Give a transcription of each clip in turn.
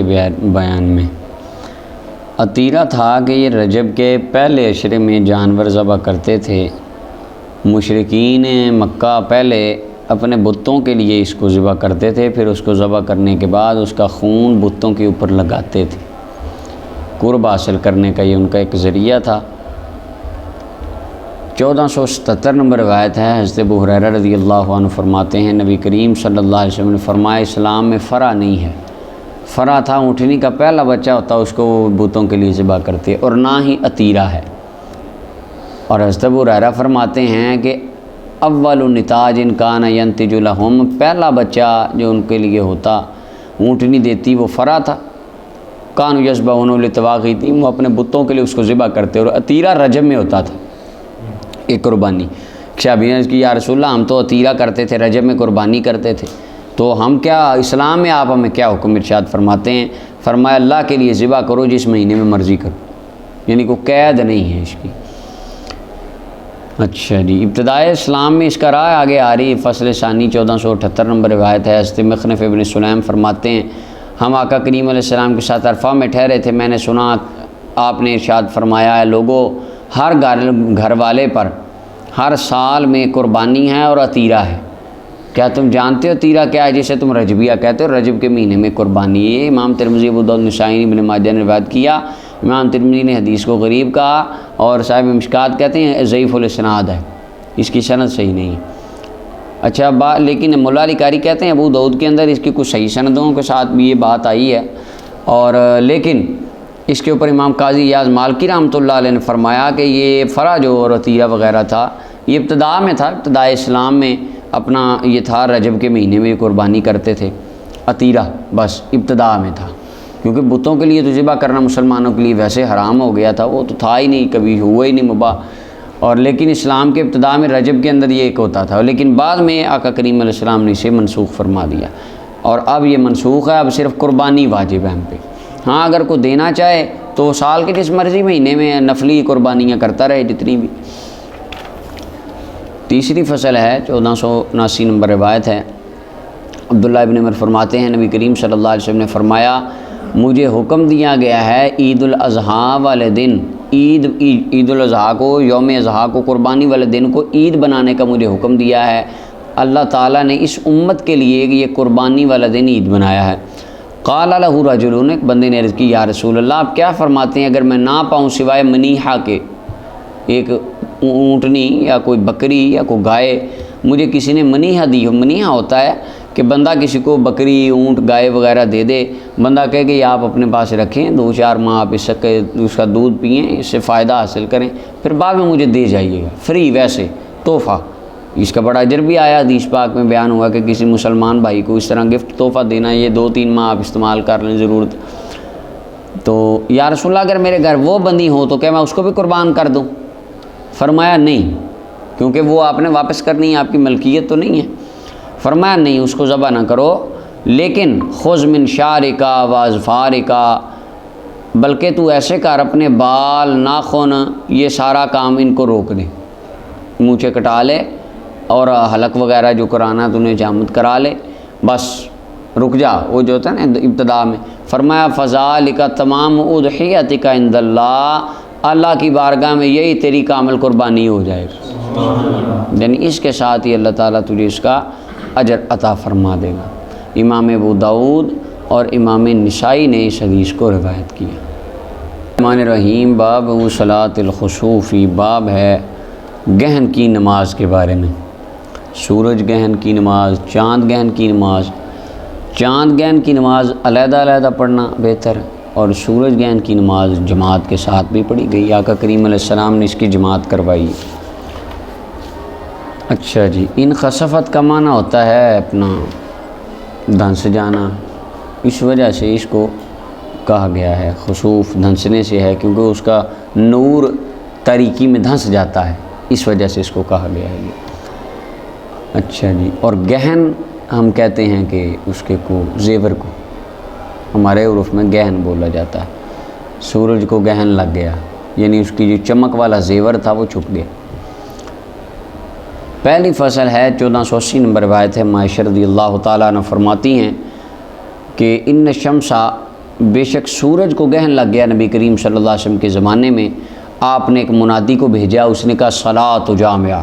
بیان میں۔ عطیرہ تھا کہ یہ رجب کے پہلے عشرے میں جانور ذبح کرتے تھے۔ مشرکین مکہ پہلے اپنے بتوں کے لیے اس کو ذبح کرتے تھے، پھر اس کو ذبح کرنے کے بعد اس کا خون بتوں کے اوپر لگاتے تھے۔ قرب حاصل کرنے کا یہ ان کا ایک ذریعہ تھا۔ 1477 نمبر روایت ہے، حضرت ابو ہریرہ رضی اللہ عنہ فرماتے ہیں نبی کریم صلی اللہ علیہ وسلم نے فرمایا اسلام میں فرع نہیں ہے۔ فرع تھا اونٹنی کا پہلا بچہ ہوتا اس کو بتوں کے لیے ذبح کرتے، اور نہ ہی عطیرہ ہے۔ اور حضرت ابو ہریرہ فرماتے ہیں کہ اول نتاج ان کان ینتج لہم، پہلا بچہ جو ان کے لیے ہوتا اونٹنی دیتی وہ فرع تھا۔ کانوا یذبحون لتواغیتہم، وہ اپنے بتوں کے لیے اس کو ذبح کرتے، اور عطیرہ رجب میں ہوتا تھا ایک قربانی۔ شعبی نے کی یا رسول اللہ ہم تو عطیرہ کرتے تھے، رجب میں قربانی کرتے تھے، تو ہم کیا اسلام میں آپ ہمیں کیا حکم ارشاد فرماتے ہیں؟ فرمایا اللہ کے لیے ذبح کرو جس مہینے میں مرضی کرو، یعنی کوئی قید نہیں ہے اس کی۔ اچھا جی، ابتدائے اسلام میں اس کا رائے آگے آ رہی ہے۔ فصل ثانی 1478 نمبر روایت ہے، حضرت مخنف ابن سلیم فرماتے ہیں ہم آقا کریم علیہ السلام کے ساتھ عرفہ میں ٹھہرے تھے، میں نے سنا آپ نے ارشاد فرمایا ہے لوگوں ہر گھر والے پر ہر سال میں قربانی ہے اور عطیرہ ہے۔ کیا تم جانتے ہو عطیرہ کیا ہے جسے تم رجبیہ کہتے ہو؟ رجب کے مہینے میں قربانی ہے۔ امام ترمذی، ابو داؤد، نسائی، ابن ماجہ نے روایت کیا۔ امام ترمذی نے حدیث کو غریب کہا اور صاحب مشکات کہتے ہیں ضعیف الاسناد ہے، اس کی سند صحیح نہیں ہے۔ اچھا لیکن مولا علی قاری کہتے ہیں ابو داؤد کے اندر اس کی کچھ صحیح سندوں کے ساتھ بھی یہ بات آئی ہے، اور لیکن اس کے اوپر امام قاضی ایاز مالکی رحمۃ اللہ علیہ نے فرمایا کہ یہ فرع جو اور عطیرہ وغیرہ تھا یہ ابتدا میں تھا، ابتدائے اسلام میں اپنا یہ تھا رجب کے مہینے میں قربانی کرتے تھے عطیرہ، بس ابتدا میں تھا، کیونکہ بتوں کے لیے تو ذبح کرنا مسلمانوں کے لیے ویسے حرام ہو گیا تھا، وہ تو تھا ہی نہیں، کبھی ہوا ہی نہیں مباح، اور لیکن اسلام کے ابتدا میں رجب کے اندر یہ ایک ہوتا تھا، لیکن بعد میں آقا کریم علیہ السلام نے اسے منسوخ فرما دیا، اور اب یہ منسوخ ہے، اب صرف قربانی واجب ہے ہم پہ۔ ہاں اگر کوئی دینا چاہے تو سال کے جس مرضی مہینے میں نفلی قربانیاں کرتا رہے جتنی بھی۔ تیسری فصل ہے 1479 نمبر روایت ہے، عبداللہ ابن عمر فرماتے ہیں نبی کریم صلی اللہ علیہ وسلم نے فرمایا مجھے حکم دیا گیا ہے عید الاضحیٰ والے دن، عید الاضحیٰ کو، یوم اضحیٰ کو، قربانی والے دن کو عید بنانے کا مجھے حکم دیا ہے۔ اللہ تعالیٰ نے اس امت کے لیے یہ قربانی والا دن عید بنایا ہے۔ قال لہ رجل، ایک بندے نے عرض کی یا رسول اللہ آپ کیا فرماتے ہیں اگر میں نہ پاؤں سوائے منیحہ کے، ایک اونٹنی یا کوئی بکری یا کوئی گائے مجھے کسی نے منیحہ دی ہو۔ منیحہ ہوتا ہے کہ بندہ کسی کو بکری، اونٹ، گائے وغیرہ دے دے، بندہ کہے کہ یہ آپ اپنے پاس رکھیں 2-4 ماہ آپ اس کا دودھ پئیں، اس سے فائدہ حاصل کریں، پھر بعد میں مجھے دے جائیے گا فری، ویسے تحفہ۔ اس کا بڑا اجر بھی آیا، حدیث پاک میں بیان ہوا کہ کسی مسلمان بھائی کو اس طرح گفٹ تحفہ دینا، یہ 2-3 ماہ آپ استعمال کر لیں ضرورت۔ تو یا رسول اللہ اگر میرے گھر وہ بندی ہو تو کیا میں اس کو بھی قربان کر دوں؟ فرمایا نہیں، کیونکہ وہ آپ نے واپس کرنی ہے، آپ کی ملکیت تو نہیں ہے۔ فرمایا نہیں، اس کو ذبح نہ کرو، لیکن خذ من شعرکا و اظفارکا، بلکہ تو ایسے کر اپنے بال، ناخن، یہ سارا کام ان کو روک دے، مونچھیں کٹا لے اور حلق وغیرہ جو کرانا تو انہیں جامت کرا لے، بس رک جا، وہ جو ہوتا ہے نا ابتدا میں۔ فرمایا فذالک تمام اضحیتک عند اللہ، اللہ کی بارگاہ میں یہی تیری کامل قربانی ہو جائے گا، یعنی اس کے ساتھ ہی اللہ تعالیٰ تجھے اس کا اجر عطا فرما دے گا۔ امام ابو داؤد اور امام نسائی نے اس حدیث کو روایت کیا۔ الرحمن الرحیم، باب صلاۃ الخسوف، باب ہے گہن کی نماز کے بارے میں۔ سورج گہن کی نماز، چاند گہن کی نماز، چاند گہن کی نماز علیحدہ علیحدہ پڑھنا بہتر ہے، اور سورج گہن کی نماز جماعت کے ساتھ بھی پڑھی گئی، آقا کریم علیہ السلام نے اس کی جماعت کروائی۔ اچھا جی، ان خسفت کا معنی ہوتا ہے اپنا دھنس جانا، اس وجہ سے اس کو کہا گیا ہے، خسوف دھنسنے سے ہے، کیونکہ اس کا نور تاریکی میں دھنس جاتا ہے، اس وجہ سے اس کو کہا گیا ہے یہ۔ اچھا جی، اور گہن ہم کہتے ہیں کہ اس کے کو زیور کو، ہمارے عرف میں گہن بولا جاتا ہے۔ سورج کو گہن لگ گیا، یعنی اس کی جو چمک والا زیور تھا وہ چھپ گیا۔ پہلی فصل ہے 1480 نمبر روایت ہے، عائشہ رضی اللہ تعالیٰ عنہ فرماتی ہیں کہ ان شمسا بے شک سورج کو گہن لگ گیا نبی کریم صلی اللہ علیہ وسلم کے زمانے میں، آپ نے ایک منادی کو بھیجا، اس نے کہا صلاۃ جامعہ،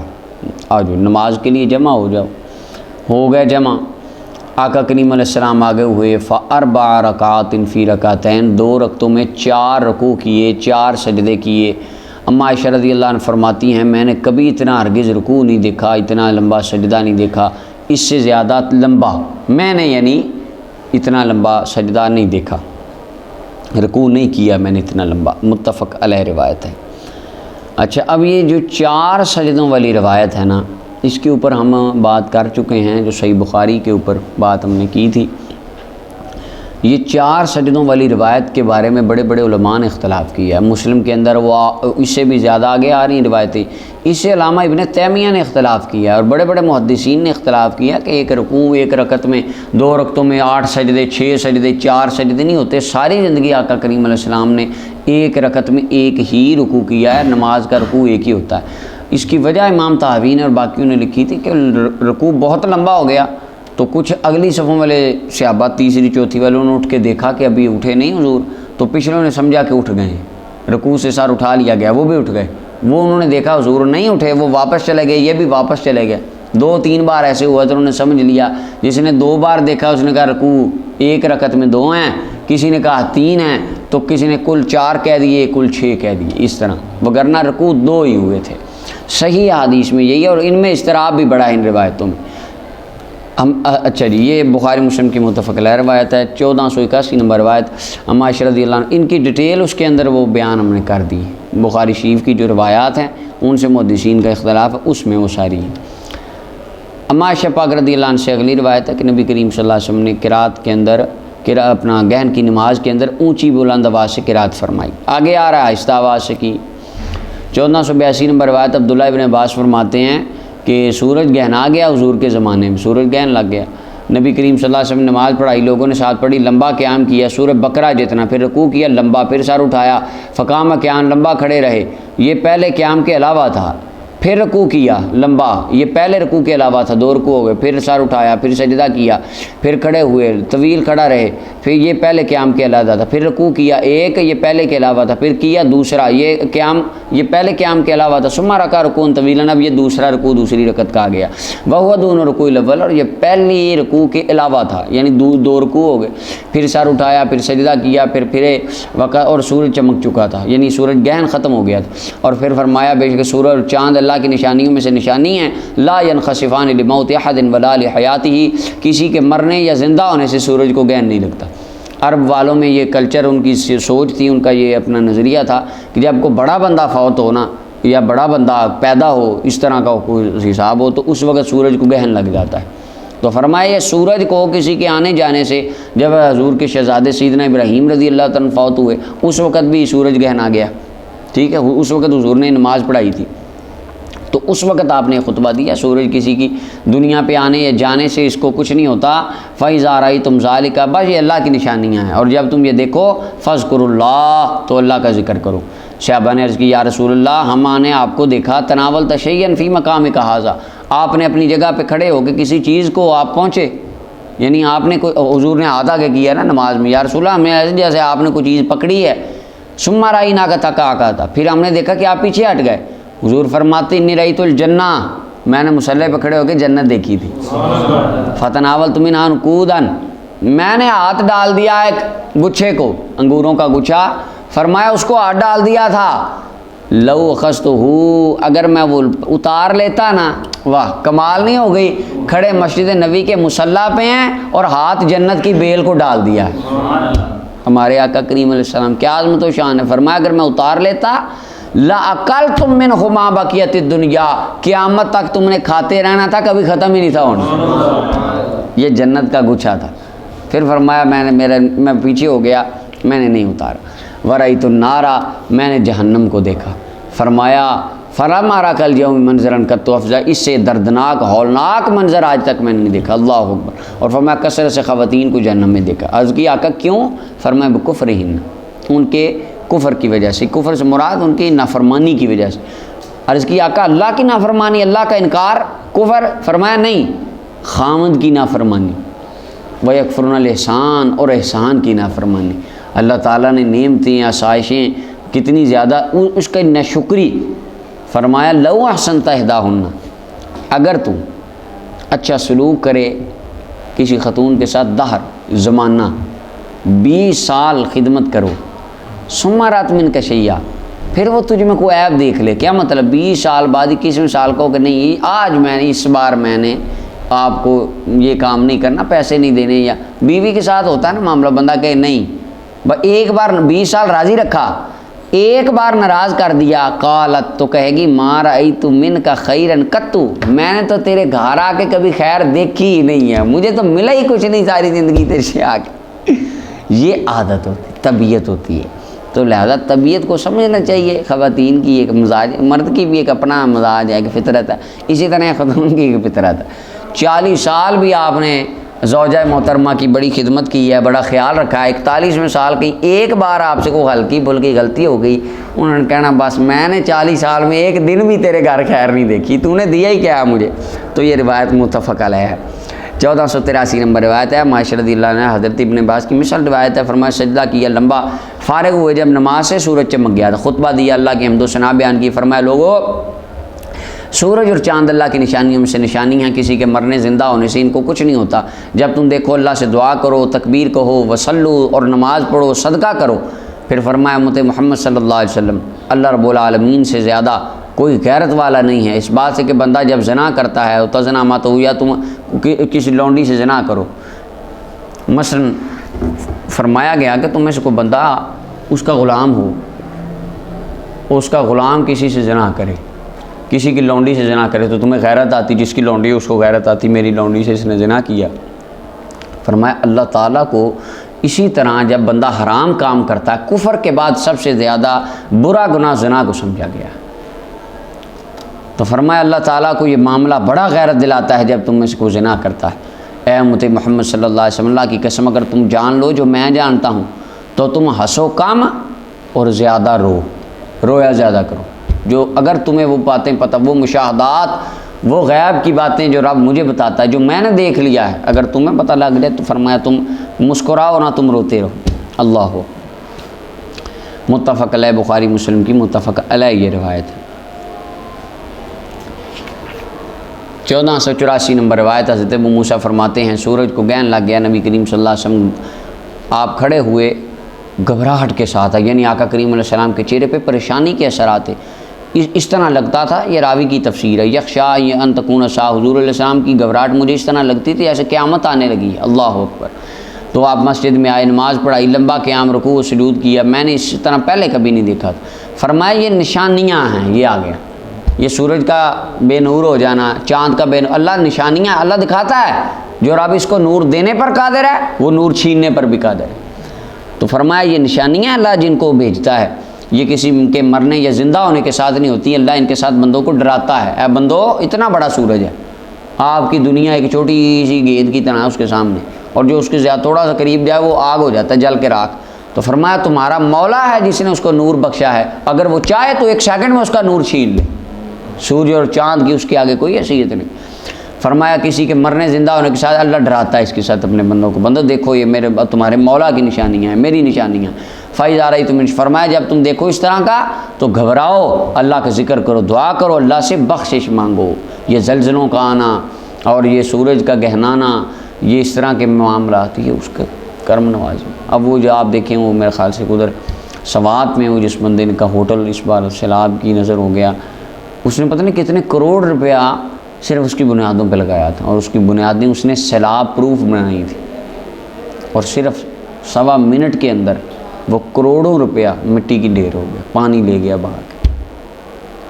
آ جاؤ نماز کے لیے جمع ہو جاؤ۔ ہو گئے جمع، آقا کریم علیہ السلام آگے ہوئے، فَأَرْبَعَ رَكَعَاتٍ فِي رَكَعَتَيْنِ، 2 رکعتوں میں 4 رکوع کیے، 4 سجدے کیے۔ اما عائشہ رضی اللہ عنہ فرماتی ہیں میں نے کبھی اتنا ہرگز رکوع نہیں دیکھا، اتنا لمبا سجدہ نہیں دیکھا، اس سے زیادہ لمبا میں نے یعنی اتنا لمبا سجدہ نہیں دیکھا، رکوع نہیں کیا میں نے اتنا لمبا، متفق علیہ روایت ہے۔ اچھا، اب یہ جو 4 سجدوں والی روایت ہے نا، اس کے اوپر ہم بات کر چکے ہیں، جو صحیح بخاری کے اوپر بات ہم نے کی تھی۔ یہ 4 سجدوں والی روایت کے بارے میں بڑے بڑے علماء نے اختلاف کیا ہے۔ مسلم کے اندر وہ اس سے بھی زیادہ آگے آ رہی ہیں روایتیں، اس سے علامہ ابن تیمیہ نے اختلاف کیا ہے، اور بڑے بڑے محدثین نے اختلاف کیا کہ ایک رکوع ایک رکعت میں 2 رکعتوں میں 8 سجدے، 6 سجدے، 4 سجدے نہیں ہوتے۔ ساری زندگی آقا کریم علیہ السلام نے ایک رکعت میں ایک ہی رکوع کیا ہے، نماز کا رکوع ایک ہی ہوتا ہے۔ اس کی وجہ امام طحاوی نے اور باقیوں نے لکھی تھی کہ رکوع بہت لمبا ہو گیا، تو کچھ اگلی صفوں والے صحابہ، تیسری چوتھی والوں نے اٹھ کے دیکھا کہ ابھی اٹھے نہیں حضور، تو پچھلوں نے سمجھا کہ اٹھ گئے ہیں، رکوع سے سر اٹھا لیا گیا، وہ بھی اٹھ گئے۔ وہ انہوں نے دیکھا حضور نہیں اٹھے، وہ واپس چلے گئے، یہ بھی واپس چلے گئے۔ 2-3 بار ایسے ہوا تو انہوں نے سمجھ لیا، جس نے 2 بار دیکھا اس نے کہا رکوع ایک رکعت میں 2 ہیں، کسی نے کہا 3 ہیں، تو کسی نے کل 4 کہہ دیے، کل 6 کہہ دیے، اس طرح، وگرنہ رکوع 2 ہی ہوئے تھے۔ صحیح حدیث میں یہی ہے، اور ان میں اضطراب بھی بڑا ہے ان روایتوں میں۔ اچھا جی، یہ بخاری مسلم کی متفق علیہ روایت ہے، 1481 نمبر روایت، اما عائشہ رضی اللہ عنہ، ان کی ڈیٹیل اس کے اندر وہ بیان ہم نے کر دی۔ بخاری شریف کی جو روایات ہیں ان سے محدثین کا اختلاف ہے، اس میں وہ ساری ہیں۔ اما عائشہ پاک رضی اللہ عنہ سے اگلی روایت ہے کہ نبی کریم صلی اللہ علیہ وسلم نے قرات کے اندر اپنا گہن کی نماز کے اندر اونچی بلند آواز سے قرات فرمائی۔ آگے آ رہا ہے آہستہ آواز سے کی۔ 1482 نمبر روایت، عبداللہ ابن عباس فرماتے ہیں کہ سورج گہنا گیا حضور کے زمانے میں، سورج گہن لگ گیا، نبی کریم صلی اللہ علیہ وسلم نے نماز پڑھائی، لوگوں نے ساتھ پڑھی، لمبا قیام کیا سورہ بقرہ جتنا، پھر رکوع کیا لمبا، پھر سر اٹھایا، فقام قیام، لمبا کھڑے رہے، یہ پہلے قیام کے علاوہ تھا، پھر رکوع کیا لمبا، یہ پہلے رکوع کے علاوہ تھا، 2 رکوع ہو گئے، پھر سر اٹھایا، پھر سجدہ کیا، پھر کھڑے ہوئے طویل کھڑا رہے، پھر یہ پہلے قیام کے علاوہ تھا، پھر رکوع کیا ایک، یہ پہلے کے علاوہ تھا، پھر کیا دوسرا، یہ پہلے قیام کے علاوہ تھا، ثم رکع رکوعا طویلا، اب یہ دوسرا رکوع دوسری رکعت کا آ گیا، وہو دون رکوع الاول، اور یہ پہلی رکوع کے علاوہ تھا، یعنی 2 رکوع ہو گئے، پھر سر اٹھایا، پھر سجدہ کیا، پھر پھرے وقع، اور سورج چمک چکا تھا، یعنی سورج گہن ختم ہو گیا تھا، اور پھر فرمایا بے شک سورج اور چاند اللہ کی نشانیوں میں سے نشانی ہیں، لا ينخسفان لموت احد ولا لحیاتہ، کسی کے مرنے یا زندہ ہونے سے سورج کو گہن نہیں لگتا۔ عرب والوں میں یہ کلچر، ان کی سوچ تھی، ان کا یہ اپنا نظریہ تھا کہ جب کوئی بڑا بندہ فوت ہو نا، یا بڑا بندہ پیدا ہو، اس طرح کا کوئی حساب ہو، تو اس وقت سورج کو گہن لگ جاتا ہے۔ تو فرمایا یہ سورج کو کسی کے آنے جانے سے، جب حضور کے شہزادے سیدنا ابراہیم رضی اللہ عنہ فوت ہوئے، اس وقت بھی سورج گہن آ گیا، ٹھیک ہے، اس وقت حضور نے نماز پڑھائی تھی، تو اس وقت آپ نے خطبہ دیا، سورج کسی کی دنیا پہ آنے یا جانے سے اس کو کچھ نہیں ہوتا، فَإِذَا رَأَيْتُمْ ذَلِكَ، بس یہ اللہ کی نشانیاں ہیں، اور جب تم یہ دیکھو فَاذْكُرُوا اللَّهَ، تو اللہ کا ذکر کرو۔ صحابہ نے عرض کی یا رسول اللہ، ہم نے آپ کو دیکھا تناولت شیئا فی مقامک ھذا، آپ نے اپنی جگہ پہ کھڑے ہو کے کسی چیز کو آپ پہنچے، یعنی آپ نے کوئی، حضور نے آدھا کے کیا نا نماز میں، یا رسول اللہ ہمیں ایسے جیسے آپ نے کوئی چیز پکڑی ہے، ثم رأیناک تقعقعت، پھر ہم نے دیکھا کہ آپ پیچھے ہٹ گئے۔ حضور فرماتے انی رأیت الجنہ، میں نے مصلی پہ کھڑے ہو کے جنت دیکھی تھی، فتناولت منھا عنقودا، میں نے ہاتھ ڈال دیا ایک گچھے کو، انگوروں کا گچھا، فرمایا اس کو ہاتھ ڈال دیا تھا، لو اخذتہ، اگر میں وہ اتار لیتا نا، واہ کمال نہیں ہو گئی، کھڑے مسجد نبی کے مصلی پہ ہیں اور ہاتھ جنت کی بیل کو ڈال دیا ہے۔ ہمارے آقا کریم علیہ السلام کیا عظمت و شان ہے، فرمایا اگر میں اتار لیتا لَأَكَلْتُم مِّنْهُ مَا بَقِيَتِ الدُّنْيَا، قیامت تک تم نے کھاتے رہنا تھا، کبھی ختم ہی نہیں تھا ہونا، یہ جنت کا گچھا تھا۔ پھر فرمایا میں پیچھے ہو گیا، میں نے نہیں اتارا۔ وَرَأَيْتُ النَّارَ، میں نے جہنم کو دیکھا، فرمایا فَلَمَّا رَأَى الْيَوْمَ مَنظَرًا قَطُّ أَفْظَعَ، اس سے دردناک ہولناک منظر آج تک میں نے نہیں دیکھا، اللہ اکبر۔ اور فرمایا کثرت سے خواتین کو جہنم میں دیکھا۔ عرض کی آقا کیوں؟ فرمایا بِكُفْرِهِنَّ، ان کے کفر کی وجہ سے، کفر سے مراد ان کی نافرمانی کی وجہ سے۔ عرض کی آقا اللہ کی نافرمانی، اللہ کا انکار کفر؟ فرمایا نہیں، خامد کی نافرمانی، وَيَكْفُرُونَ الْإِحْسَانَ، اور احسان کی نافرمانی۔ اللہ تعالیٰ نے نعمتیں آسائشیں کتنی زیادہ، اس کا ناشکری فرمایا لو احسنت احداہن، اگر تم اچھا سلوک کرے کسی خاتون کے ساتھ دہر زمانہ 20 سال خدمت کرو، ثم رات من کا شیعہ، پھر وہ تجھ میں کوئی عیب دیکھ لے، کیا مطلب 20 سال بعد 21ویں سال کو کہ نہیں آج میں نے اس بار میں نے آپ کو یہ کام نہیں کرنا، پیسے نہیں دینے، یا بیوی کے ساتھ ہوتا ہے نا معاملہ، بندہ کہے نہیں، ایک بار 20 سال راضی رکھا، ایک بار ناراض کر دیا، قالت تو کہے گی ما رأیت من کا خیرن قطو، میں نے تو تیرے گھر آ کے کبھی خیر دیکھی ہی نہیں ہے، مجھے تو ملا ہی کچھ نہیں ساری زندگی تیرے سے آ کے۔ یہ عادت ہوتی ہے، طبیعت ہوتی ہے، تو لہذا طبیعت کو سمجھنا چاہیے۔ خواتین کی ایک مزاج، مرد کی بھی ایک اپنا مزاج ہے، ایک فطرت ہے، اسی طرح خاتون کی ایک فطرت ہے۔ 40 سال بھی آپ نے زوجہ محترمہ کی بڑی خدمت کی ہے، بڑا خیال رکھا ہے، 41ویں سال کی ایک بار آپ سے کوئی ہلکی پھلکی غلطی ہو گئی، انہوں نے کہنا بس میں نے 40 سال میں ایک دن بھی تیرے گھر خیر نہیں دیکھی، تو نے دیا ہی کیا ہے مجھے۔ تو یہ روایت متفق علیہ ہے۔ 1483 نمبر روایت ہے، معاشر رضی اللہ عنہ حضرت ابن عباس کی مثل روایت ہے، فرمایا سجدہ کیا لمبا، فارغ ہوئے جب نماز سے سورج چمک گیا تھا، خطبہ دیا، اللہ کی حمد و ثنا بیان کی، فرمایا لوگو سورج اور چاند اللہ کی نشانیوں میں سے نشانی ہیں، کسی کے مرنے زندہ ہونے سے ان کو کچھ نہیں ہوتا، جب تم دیکھو اللہ سے دعا کرو، تکبیر کہو، وصلو اور نماز پڑھو، صدقہ کرو۔ پھر فرمایا امت محمد صلی اللہ علیہ وسلم اللہ رب العالمین سے زیادہ کوئی غیرت والا نہیں ہے، اس بات سے کہ بندہ جب زنا کرتا ہے تو زنا مت ہو، یا تم کسی لونڈی سے زنا کرو، مثلا فرمایا گیا کہ تم میں سے کوئی بندہ اس کا غلام ہو، اس کا غلام کسی سے زنا کرے، کسی کی لونڈی سے زنا کرے، تو تمہیں غیرت آتی، جس کی لونڈی ہے اس کو غیرت آتی میری لونڈی سے اس نے زنا کیا۔ فرمایا اللہ تعالیٰ کو اسی طرح جب بندہ حرام کام کرتا ہے، کفر کے بعد سب سے زیادہ برا گناہ زنا کو سمجھا گیا، تو فرمایا اللہ تعالیٰ کو یہ معاملہ بڑا غیرت دلاتا ہے جب تم میں سے کوئی زنا کرتا ہے۔ اے امت محمد صلی اللہ علیہ وسلم، اللہ کی قسم اگر تم جان لو جو میں جانتا ہوں تو تم ہنسو کم اور زیادہ رویا زیادہ کرو، جو اگر تمہیں وہ باتیں پتہ، وہ مشاہدات، وہ غیب کی باتیں جو رب مجھے بتاتا ہے، جو میں نے دیکھ لیا ہے، اگر تمہیں پتہ لگ جائے تو فرمایا تم مسکراؤ نہ، تم روتے رہو۔ اللہ ہو، متفق علیہ، بخاری مسلم کی متفق علیہ یہ روایت ہے۔ 1484 نمبر روایت حضرت ابو موسیٰ فرماتے ہیں سورج کو گہن لگ گیا، نبی کریم صلی اللہ علیہ وسلم آپ کھڑے ہوئے گھبراہٹ کے ساتھ، یعنی آقا کریم علیہ السلام کے چہرے پہ پریشانی کے اثرات تھے، اس طرح لگتا تھا، یہ راوی کی تفسیر ہے، یخشا یہ ان تکون سا، حضور علیہ السلام کی گھبراہٹ مجھے اس طرح لگتی تھی ایسے قیامت آنے لگی ہے، اللہ اکبر۔ تو آپ مسجد میں آئے، نماز پڑھائی، لمبا قیام، رکوع و سجود کیا، میں نے اس طرح پہلے کبھی نہیں دیکھا تھا۔ فرمایا یہ نشانیاں ہیں، یہ آ گیا، یہ سورج کا بے نور ہو جانا، چاند کا بے نور، اللہ نشانیاں اللہ دکھاتا ہے، جو رب اس کو نور دینے پر قادر ہے وہ نور چھیننے پر بھی قادر ہے۔ تو فرمایا یہ نشانیاں اللہ جن کو بھیجتا ہے، یہ کسی کے مرنے یا زندہ ہونے کے ساتھ نہیں ہوتی، اللہ ان کے ساتھ بندوں کو ڈراتا ہے، اے بندو اتنا بڑا سورج ہے، آپ کی دنیا ایک چھوٹی سی گیند کی طرح اس کے سامنے، اور جو اس کے زیادہ تھوڑا سا قریب جائے وہ آگ ہو جاتا ہے، جل کے راکھ۔ تو فرمایا تمہارا مولا ہے جس نے اس کو نور بخشا ہے، اگر وہ چاہے تو 1 سیکنڈ میں اس کا نور چھین لے، سورج اور چاند کی اس کے آگے کوئی حیثیت نہیں۔ فرمایا کسی کے مرنے زندہ ہونے کے ساتھ اللہ ڈراتا ہے اس کے ساتھ اپنے بندوں کو، بندو دیکھو یہ میرے تمہارے مولا کی نشانیاں ہیں، میری نشانیاں۔ فائز آ رہی تم، فرمایا جب تم دیکھو اس طرح کا تو گھبراؤ، اللہ کا ذکر کرو، دعا کرو، اللہ سے بخشش مانگو۔ یہ زلزلوں کا آنا اور یہ سورج کا گہنانا، یہ اس طرح کے معاملات، یہ اس کا کرم نوازی۔ اب وہ جو آپ دیکھیں وہ میرے خیال سے ادھر سوات میں وہ جس بندے کا ہوٹل اس بار سیلاب کی نظر ہو گیا، اس نے پتہ نہیں کتنے کروڑ روپیہ صرف اس کی بنیادوں پہ لگایا تھا، اور اس کی بنیادیں اس نے سیلاب پروف بنائی تھی، اور صرف 1.25 منٹ کے اندر وہ کروڑوں روپیہ مٹی کی ڈھیر ہو گیا، پانی لے گیا بہا کے۔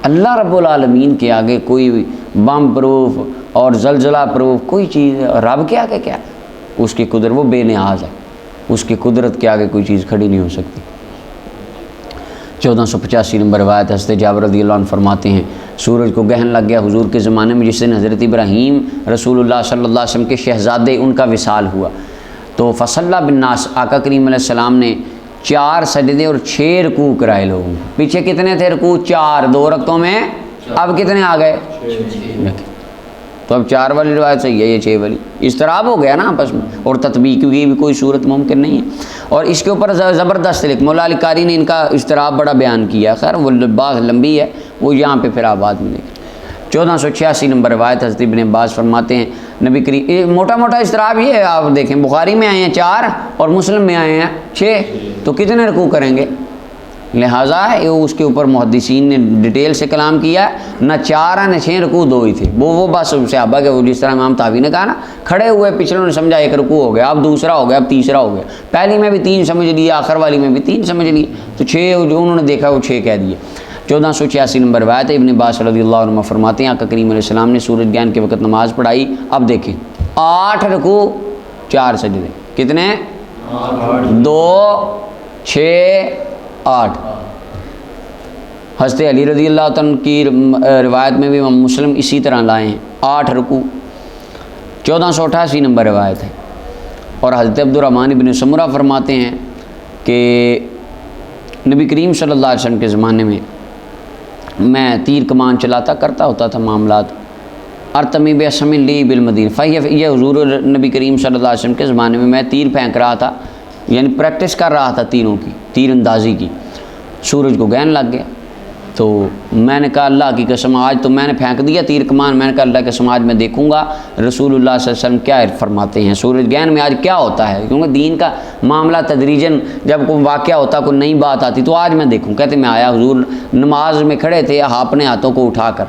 اللہ رب العالمین کے آگے کوئی بم پروف اور زلزلہ پروف کوئی چیز، رب کے آگے کیا، اس کی قدرت وہ بے نیاز ہے، اس کی قدرت کے آگے کوئی چیز کھڑی نہیں ہو سکتی۔ 1485 نمبر روایت حضرت جابر رضی اللہ عنہ فرماتے ہیں سورج کو گہن لگ گیا حضور کے زمانے میں، جس دن حضرت ابراہیم رسول اللہ صلی اللہ علیہ وسلم کے شہزادے ان کا وصال ہوا، تو فصلی بالناس، آقا کریم علیہ السلام نے 4 سجدے اور 6 رکوع کرائے لوگوں۔ پیچھے کتنے تھے رکوع؟ 4، 2 رکعتوں میں اب کتنے آ گئے؟ تو اب 4 والی روایت صحیح ہے، یہ 6 والی، اضطراب ہو گیا نا آپس میں، اور تطبیق کی بھی کوئی صورت ممکن نہیں ہے۔ اور اس کے اوپر زبردست لکھ مولا علی قاری نے ان کا اضطراب بڑا بیان کیا، خیر وہ بات لمبی ہے، وہ یہاں پہ پھر آباد میں دیکھیں۔ 1486 نمبر روایت حضرت ابن عباس فرماتے ہیں نبی کریم، موٹا موٹا اضطراب یہ ہے، آپ دیکھیں بخاری میں آئے ہیں 4 اور مسلم میں آئے ہیں 6، تو کتنے رکوع کریں گے؟ لہٰذا اس کے اوپر محدثین نے ڈیٹیل سے کلام کیا ہے، نہ 4 ہے نہ 6 رکوع 2 ہی تھے، وہ بس صحابہ کے، وہ جس طرح امام طحاوی نے کہا نا، کھڑے ہوئے پچھلوں نے سمجھا 1 رکوع ہو گیا، اب دوسرا ہو گیا، اب تیسرا ہو گیا، پہلی میں بھی 3 سمجھ لیا، آخر والی میں بھی 3 سمجھ لی، تو 6 جو انہوں نے دیکھا وہ 6 کہہ دیے۔ 1486 نمبر روایت ہے ابن عباس رضی اللہ عنہ فرماتے ہیں آقا کریم علیہ السلام نے سورج گرہن کے وقت نماز پڑھائی، اب دیکھیں 8 رکوع 4 سجدے، کتنے؟ 2 6 8۔ حضرت علی رضی اللہ عنہ کی روایت میں بھی مسلم اسی طرح لائے ہیں 8 رکوع۔ 1488 نمبر روایت ہے، اور حضرت عبدالرحمن بن سمرہ فرماتے ہیں کہ نبی کریم صلی اللہ علیہ وسلم کے زمانے میں میں تیر کمان چلاتا کرتا ہوتا تھا معاملات، ارتمی بسم لی بالمدینہ، یہ حضور نبی کریم صلی اللہ علیہ وسلم کے زمانے میں تیر پھینک رہا تھا، یعنی پریکٹس کر رہا تھا تیروں کی، تیر اندازی کی، سورج کو گہن لگ گیا، تو میں نے کہا اللہ کی قسم آج تو میں نے پھینک دیا تیر کمان، میں نے کہا اللہ کی قسم آج میں دیکھوں گا رسول اللہ صلی اللہ علیہ وسلم کیا فرماتے ہیں سورج گہن میں آج کیا ہوتا ہے، کیونکہ دین کا معاملہ تدریجاً جب کوئی واقعہ ہوتا، کوئی نئی بات آتی تو آج میں دیکھوں۔ کہتے میں آیا، حضور نماز میں کھڑے تھے، اپنے ہاتھوں کو اٹھا کر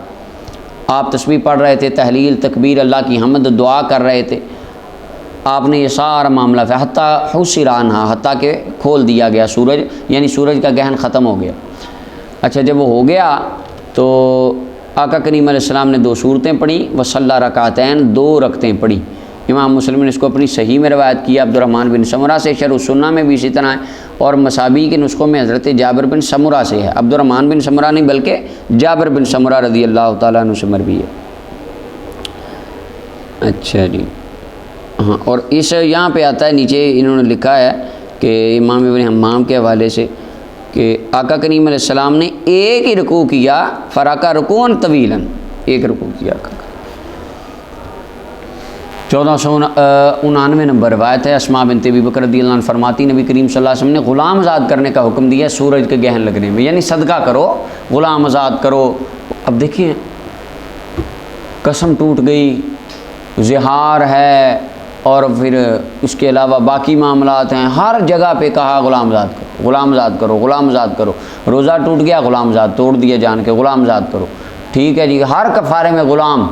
آپ تسبیح پڑھ رہے تھے، تحلیل تکبیر اللہ کی حمد دعا کر رہے تھے، آپ نے یہ سارا معاملہ حتیٰ حسر عنہا، حتیٰ کہ کھول دیا گیا سورج، یعنی سورج کا گہن ختم ہو گیا۔ اچھا جب وہ ہو گیا تو آقا کریم علیہ السلام نے 2 سورتیں پڑھیں، وصلی رکعتین، 2 رکعتیں پڑھی۔ امام مسلم نے اس کو اپنی صحیح میں روایت کیا عبدالرحمن بن سمرہ سے، شرح السنہ میں بھی اسی طرح ہے، اور مصابی کے نسخوں میں حضرت جابر بن سمرہ سے ہے، عبدالرحمن بن سمرہ نہیں بلکہ جابر بن سمرہ رضی اللہ تعالیٰ عنہ سے مروی ہے۔ اچھا جی ہاں، اور اس یہاں پہ آتا ہے نیچے انہوں نے لکھا ہے کہ امام ابن حمام کے حوالے سے کہ آقا کریم علیہ السلام نے 1 ہی رکوع کیا، فراقہ رکوعاً طویلاً، 1 رکوع کیا۔ 1499 نمبر روایت ہے، اسماء بنت ابی بکر رضی اللہ عنہ فرماتی نبی کریم صلی اللہ علیہ وسلم نے غلام آزاد کرنے کا حکم دیا سورج کے گہن لگنے میں، یعنی صدقہ کرو، غلام آزاد کرو۔ اب دیکھیں قسم ٹوٹ گئی، زہار ہے، اور پھر اس کے علاوہ باقی معاملات ہیں، ہر جگہ پہ کہا غلام آزاد کرو، غلام آزاد کرو، غلام آزاد کرو، روزہ ٹوٹ گیا غلام آزاد توڑ دیا جان کے، غلام آزاد کرو، ٹھیک ہے جی، ہر کفارے میں غلام،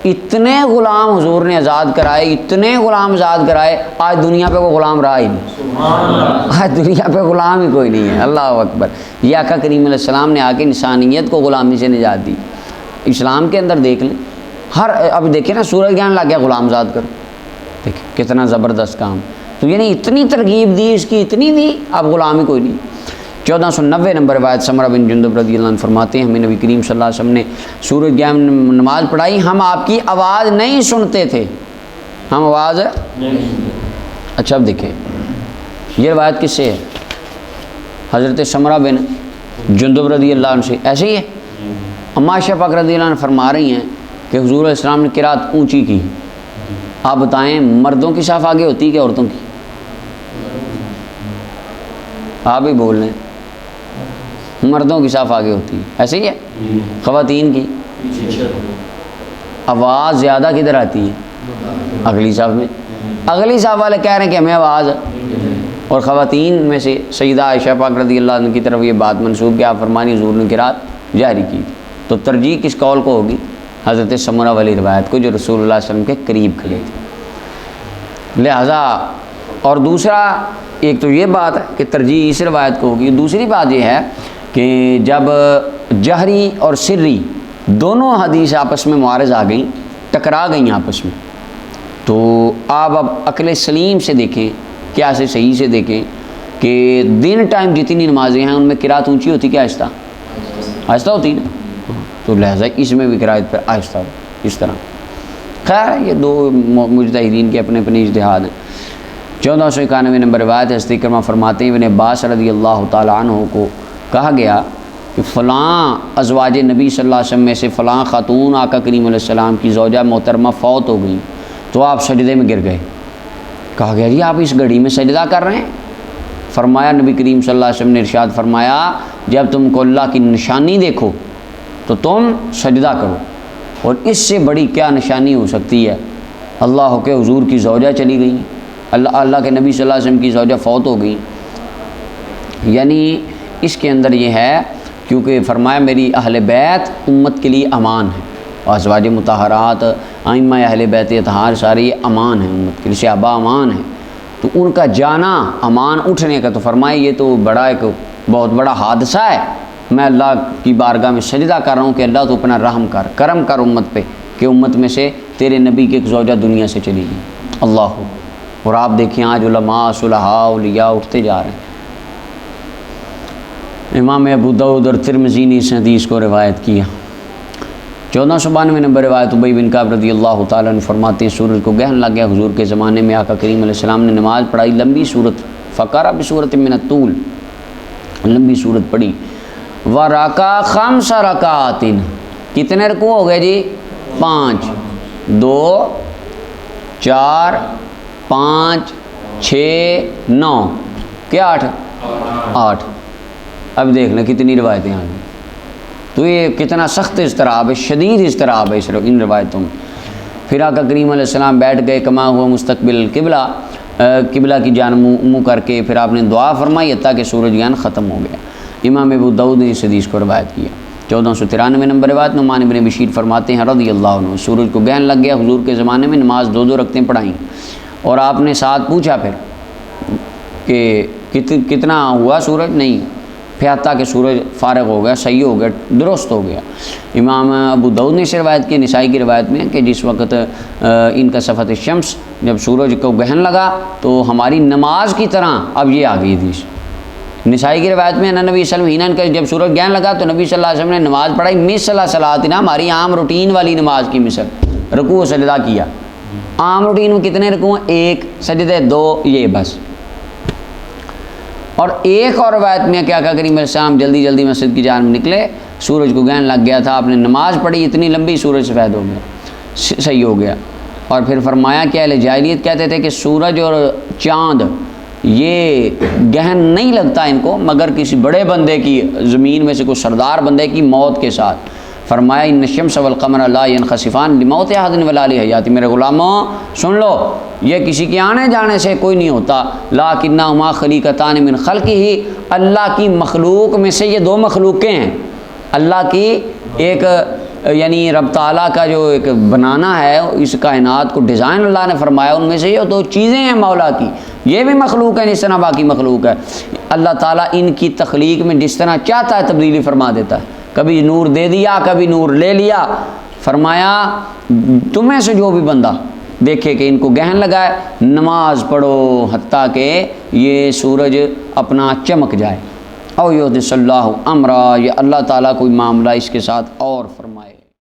اتنے غلام حضور نے آزاد کرائے، اتنے غلام آزاد کرائے، آج دنیا پہ کوئی غلام رہا ہی نہیں، آج دنیا پہ غلام ہی کوئی نہیں ہے، اللہ اکبر۔ یہ آقا کریم علیہ السلام نے آ کے انسانیت کو غلامی سے نجات دی۔ اسلام کے اندر دیکھ لیں، اب دیکھیں نا سورج گہن لگ گیا غلام آزاد کرو، دیکھیں کتنا زبردست کام، تو یعنی اتنی ترغیب دی اس کی، اتنی دی، اب غلام ہی کوئی نہیں۔ 1490 نمبر روایت سمرہ بن جندب رضی اللہ عنہ فرماتے ہیں ہمیں نبی کریم صلی اللہ علیہ وسلم نے سورج گہن نماز پڑھائی، ہم آپ کی آواز نہیں سنتے تھے، ہم آواز اچھا اب دیکھیں یہ روایت کس سے ہے؟ حضرت سمرہ بن جندب رضی اللہ عنہ سے، ایسے ہی ہے۔ اما عائشہ پاک رضی اللہ عنہ فرما رہی ہیں کہ حضور علیہ السلام نے قرات اونچی کی، آپ بتائیں مردوں کی صف آگے ہوتی ہے کہ عورتوں کی؟ آپ ہی بول رہے ہیں، مردوں کی صف آگے ہوتی ہے، ایسے ہی ہے۔ خواتین کی آواز زیادہ کدھر آتی ہے؟ اگلی صف میں، اگلی صف والے کہہ رہے ہیں کہ ہمیں آواز، اور خواتین میں سے سیدہ عائشہ پاک رضی اللہ عنہ کی طرف یہ بات منسوب کہ آپ فرمانی حضور نے قرات جاری کی، تو ترجیح کس قول کو ہوگی؟ حضرت سمرہ والی روایت کو، جو رسول اللہ صلی اللہ علیہ وسلم کے قریب کھڑے تھے۔ لہذا اور دوسرا ایک تو یہ بات ہے کہ ترجیح اس روایت کو ہوگی، دوسری بات یہ ہے کہ جب جہری اور سری دونوں حدیث آپس میں معارض آ گئیں، ٹکرا گئیں آپس میں، تو آپ اب عقل سلیم سے دیکھیں، کیا سے صحیح سے دیکھیں کہ دن ٹائم جتنی نمازیں ہیں ان میں قرات اونچی ہوتی کہ آہستہ؟ آہستہ ہوتی نا، تو لہذا اس میں بھی قرات پر آہستہ ہو، اس طرح۔ خیر یہ 2 مجتہدین کے اپنے اپنے اجتہاد ہیں۔ 1491 نمبر روایت ہے، حضرت اکرمہ فرماتے ہیں ابن عباس رضی اللہ تعالیٰ عنہ کو کہا گیا کہ فلاں ازواج نبی صلی اللہ علیہ وسلم میں سے فلاں خاتون آقا کریم علیہ السلام کی زوجہ محترمہ فوت ہو گئی، تو آپ سجدے میں گر گئے۔ کہا گیا جی آپ اس گھڑی میں سجدہ کر رہے ہیں؟ فرمایا نبی کریم صلی اللہ علیہ وسلم نے ارشاد فرمایا جب تم کو اللہ کی نشانی دیکھو تو تم سجدہ کرو، اور اس سے بڑی کیا نشانی ہو سکتی ہے؟ اللہ کے حضور کی زوجہ چلی گئی، اللہ کے نبی صلی اللہ علیہ وسلم کی زوجہ فوت ہو گئی۔ یعنی اس کے اندر یہ ہے کیونکہ فرمایا میری اہل بیت امت کے لیے امان ہے، اور ازواج مطہرات ائمہ اہل بیت اطہار سارے یہ امان ہیں امت کے لیے، صحابہ امان ہیں، تو ان کا جانا امان اٹھنے کا، تو فرمایا یہ تو بڑا ایک بہت بڑا حادثہ ہے، میں اللہ کی بارگاہ میں سجدہ کر رہا ہوں کہ اللہ تو اپنا رحم کر، کرم کر امت پہ کہ امت میں سے تیرے نبی کی ایک زوجہ دنیا سے چلی گئی۔ اللہ، اور آپ دیکھیں آج علماء صلحاء اولیاء اٹھتے جا رہے ہیں۔ امام ابو داؤد اور ترمذی نے اس حدیث کو روایت کیا۔ 1492 نمبر روایت ابی بن کعب رضی اللہ تعالیٰ عنہ فرماتے ہیں سورج کو گہن لگ گیا، حضور کے زمانے میں آقا کریم علیہ السلام نے نماز پڑھائی، لمبی صورت، فقرہ بصورت من الطول، لمبی صورت پڑھی، وَرَكَعَ خَمْسَ رَكَعَاتٍ، کتنے رکوع ہو گئے جی؟ 5، 2، 4، 5، 6، 9، کیا 8؟ اب دیکھ لیں کتنی روایتیں آ گئی، تو یہ کتنا سخت اضطراب ہے، شدید اضطراب ہے ان روایتوں میں۔ پھر آقا کریم علیہ السلام بیٹھ گئے، کما ہوا مستقبل قبلہ، قبلہ کی جانب منہ کر کے، پھر آپ نے دعا فرمائی حتیٰ کہ سورج گہن ختم ہو گیا۔ امام ابو داؤد نے اس حدیث کو روایت کیا۔ 1493 نمبر روایت نعمان بن بشیر فرماتے ہیں رضی اللہ عنہ سورج کو گہن لگ گیا، حضور کے زمانے میں نماز 2 رکعتیں پڑھائیں، اور آپ نے ساتھ پوچھا پھر کہ کتنا ہوا سورج؟ نہیں، پھر حتیٰ کہ سورج فارغ ہو گیا، صحیح ہو گیا، درست ہو گیا۔ امام ابو داؤد نے سے روایت کی، نسائی کی روایت میں کہ جس وقت ان کا صفت الشمس، جب سورج کو گہن لگا تو ہماری نماز کی طرح، اب یہ آ گئی حدیث نسائی کی روایت میں، نبی صلی اللہ علیہ وسلم جب سورج گہن لگا تو نبی صلی اللہ علیہ وسلم نے نماز پڑھائی مثل صلاتنا، ہماری عام روٹین والی نماز کی مثل، رکوع و سجدہ کیا۔ عام روٹین میں کتنے رکوع؟ 1 سجدے 2، یہ بس۔ اور ایک اور روایت میں کہ آقا کریم علیہ السلام جلدی جلدی مسجد کی جانب نکلے، سورج کو گہن لگ گیا تھا، آپ نے نماز پڑھی، اتنی لمبی سورج سفید ہو گیا، صحیح ہو گیا۔ اور پھر فرمایا کہ اہل جاہلیت کہتے تھے کہ سورج اور چاند یہ گہن نہیں لگتا ان کو مگر کسی بڑے بندے کی، زمین میں سے کوئی سردار بندے کی موت کے ساتھ۔ فرمایا ان الشمس والقمر لا ينخسفان لموت احد ولا لحیات، میرے غلاموں سن لو، یہ کسی کے آنے جانے سے کوئی نہیں ہوتا، لکنہما خلیقتان من خلقہ، اللہ کی مخلوق میں سے یہ 2 مخلوقیں ہیں، اللہ کی ایک یعنی رب تعالیٰ کا جو ایک بنانا ہے اس کائنات کو ڈیزائن اللہ نے فرمایا، ان میں سے یہ 2 چیزیں ہیں مولا کی، یہ بھی مخلوق ہے جس طرح باقی مخلوق ہے۔ اللہ تعالیٰ ان کی تخلیق میں جس طرح چاہتا ہے تبدیلی فرما دیتا ہے، کبھی نور دے دیا کبھی نور لے لیا۔ فرمایا تمہیں سے جو بھی بندہ دیکھے کہ ان کو گہن لگائے، نماز پڑھو حتیٰ کہ یہ سورج اپنا چمک جائے، او یحدث اللہ امرا، یہ اللہ تعالیٰ کوئی معاملہ اس کے ساتھ اور فرمائے۔